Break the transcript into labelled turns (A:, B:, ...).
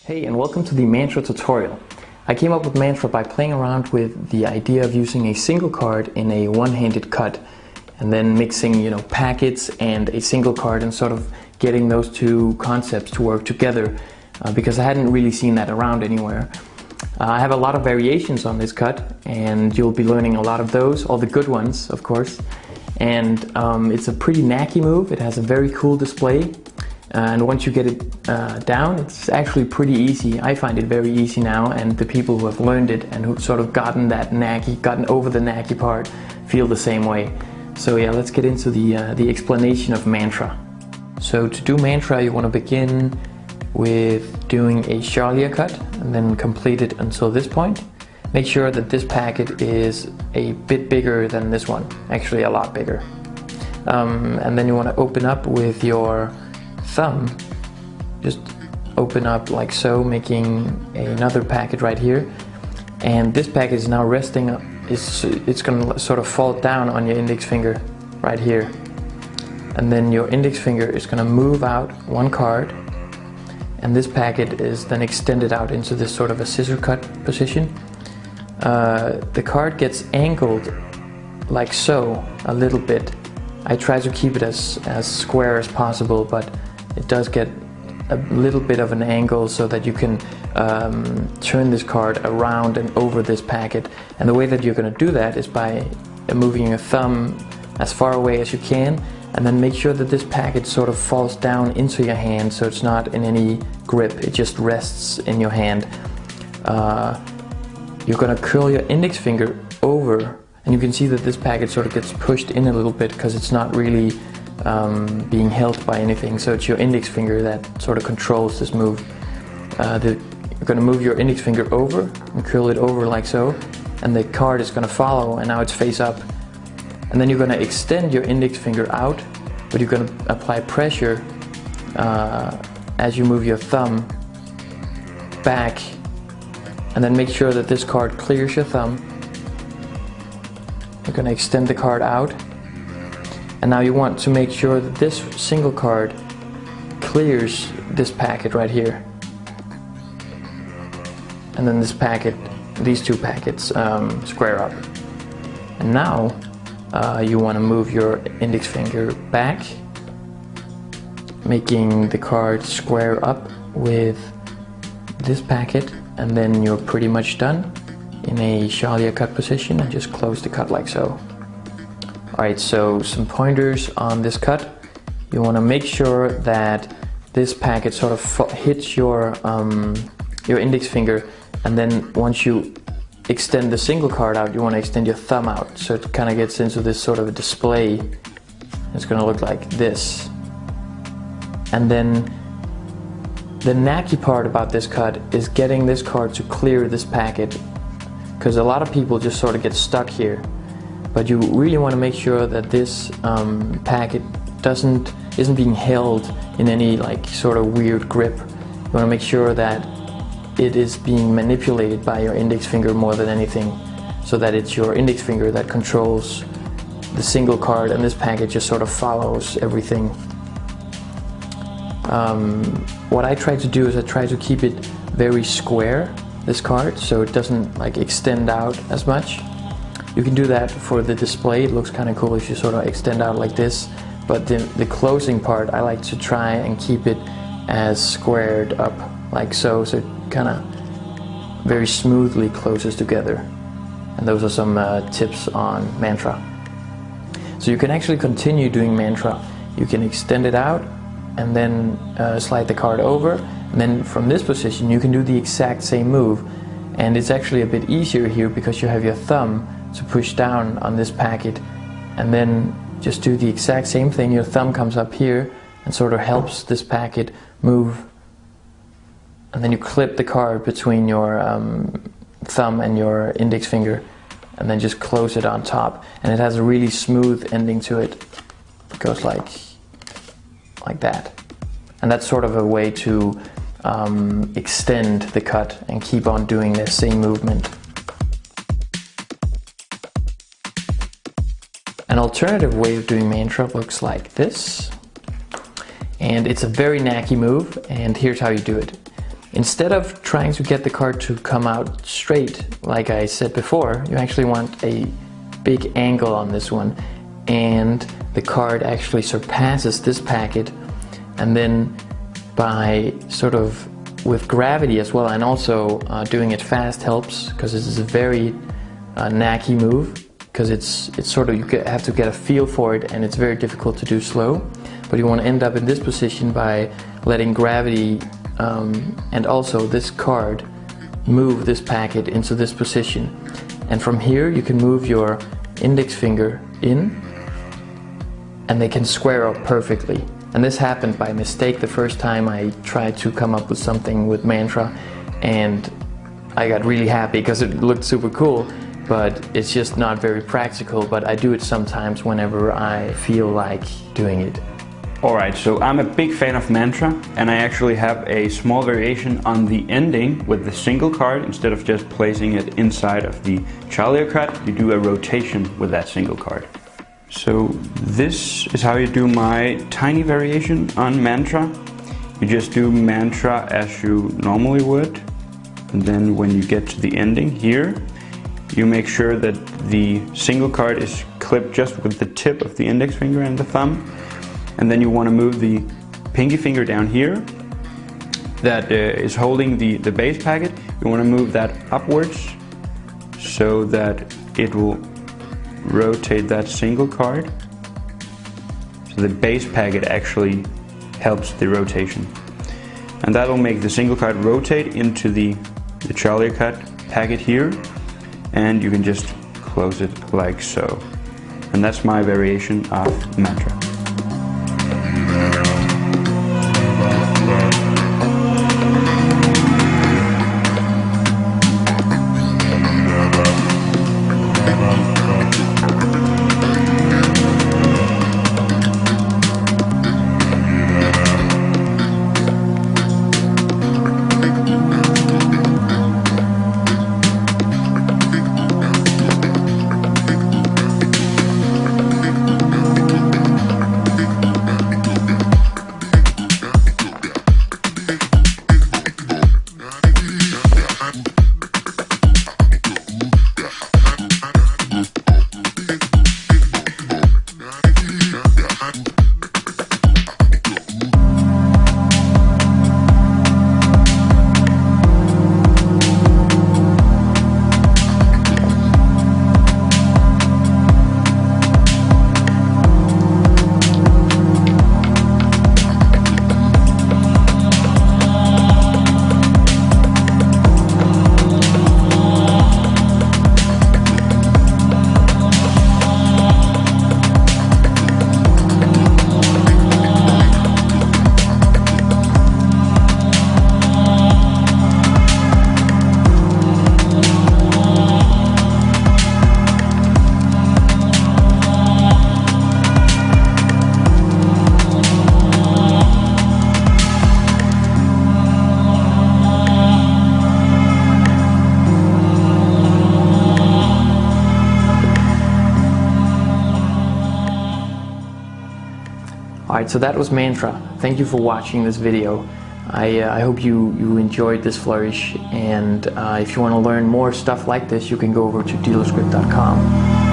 A: Hey, and welcome to the Mantra tutorial. I came up with Mantra by playing around with the idea of using a single card in a one-handed cut and then mixing, packets and a single card and sort of getting those two concepts to work together because I hadn't really seen that around anywhere. I have a lot of variations on this cut and you'll be learning a lot of those, all the good ones, of course. And it's a pretty knacky move. It has a very cool display. And once you get it down, it's actually pretty easy. I find it very easy now, and the people who have learned it and who've sort of gotten over the knacky part feel the same way. So yeah, let's get into the explanation of Mantra. So to do Mantra, you want to begin with doing a Charlier cut and then complete it until this point. Make sure that this packet is a bit bigger than this one, actually a lot bigger. And then you want to open up with your thumb, just open up like so, making another packet right here, and this packet is now resting. It's going to sort of fall down on your index finger right here, and then your index finger is going to move out one card, and this packet is then extended out into this sort of a scissor cut position. The card gets angled like so a little bit. I try to keep it as square as possible, but it does get a little bit of an angle so that you can turn this card around and over this packet. And the way that you're going to do that is by moving your thumb as far away as you can, and then make sure that this packet sort of falls down into your hand so it's not in any grip, it just rests in your hand. You're going to curl your index finger over, and you can see that this packet sort of gets pushed in a little bit because it's not really being held by anything, so it's your index finger that sort of controls this move. You're going to move your index finger over and curl it over like so, and the card is going to follow, and now it's face up. And then you're going to extend your index finger out, but you're going to apply pressure as you move your thumb back, and then make sure that this card clears your thumb. You're going to extend the card out. And now you want to make sure that this single card clears this packet right here. And then these two packets square up. And now you want to move your index finger back, making the card square up with this packet, and then you're pretty much done in a Charlier cut position, and just close the cut like so. Alright, so some pointers on this cut. You want to make sure that this packet sort of hits your index finger, and then once you extend the single card out, you want to extend your thumb out so it kind of gets into this sort of a display. It's going to look like this. And then the knacky part about this cut is getting this card to clear this packet, because a lot of people just sort of get stuck here. But you really want to make sure that this packet isn't being held in any sort of weird grip. You want to make sure that it is being manipulated by your index finger more than anything, so that it's your index finger that controls the single card, and this packet just sort of follows everything. What I try to do is I try to keep it very square, this card, so it doesn't extend out as much. You can do that for the display. It looks kind of cool if you sort of extend out like this, but the closing part I like to try and keep it as squared up like so it kind of very smoothly closes together. And those are some tips on Mantra. So you can actually continue doing Mantra. You can extend it out and then slide the card over, and then from this position you can do the exact same move, and it's actually a bit easier here because you have your thumb to push down on this packet, and then just do the exact same thing. Your thumb comes up here and sort of helps this packet move, and then you clip the card between your thumb and your index finger, and then just close it on top, and it has a really smooth ending to it. It goes like that, and that's sort of a way to extend the cut and keep on doing the same movement. An alternative way of doing Mantra looks like this, and it's a very knacky move, and here's how you do it. Instead of trying to get the card to come out straight, like I said before, you actually want a big angle on this one, and the card actually surpasses this packet, and then by sort of with gravity as well, and also doing it fast helps, because this is a very knacky move, because it's sort of, you have to get a feel for it, and it's very difficult to do slow. But you want to end up in this position by letting gravity and also this card move this packet into this position. And from here you can move your index finger in, and they can square up perfectly. And this happened by mistake the first time I tried to come up with something with Mantra, and I got really happy because it looked super cool, but it's just not very practical. But I do it sometimes whenever I feel like doing it.
B: Alright, so I'm a big fan of Mantra, and I actually have a small variation on the ending with the single card. Instead of just placing it inside of the Charlier cut, you do a rotation with that single card. So this is how you do my tiny variation on Mantra. You just do Mantra as you normally would, and then when you get to the ending here, you make sure that the single card is clipped just with the tip of the index finger and the thumb. And then you want to move the pinky finger down here that is holding the base packet. You want to move that upwards so that it will rotate that single card. So the base packet actually helps the rotation. And that will make the single card rotate into the Charlier cut packet here. And you can just close it like so. And that's my variation of Mantra.
A: Alright, so that was Mantra. Thank you for watching this video. I hope you enjoyed this flourish, and if you want to learn more stuff like this, you can go over to dealerscript.com.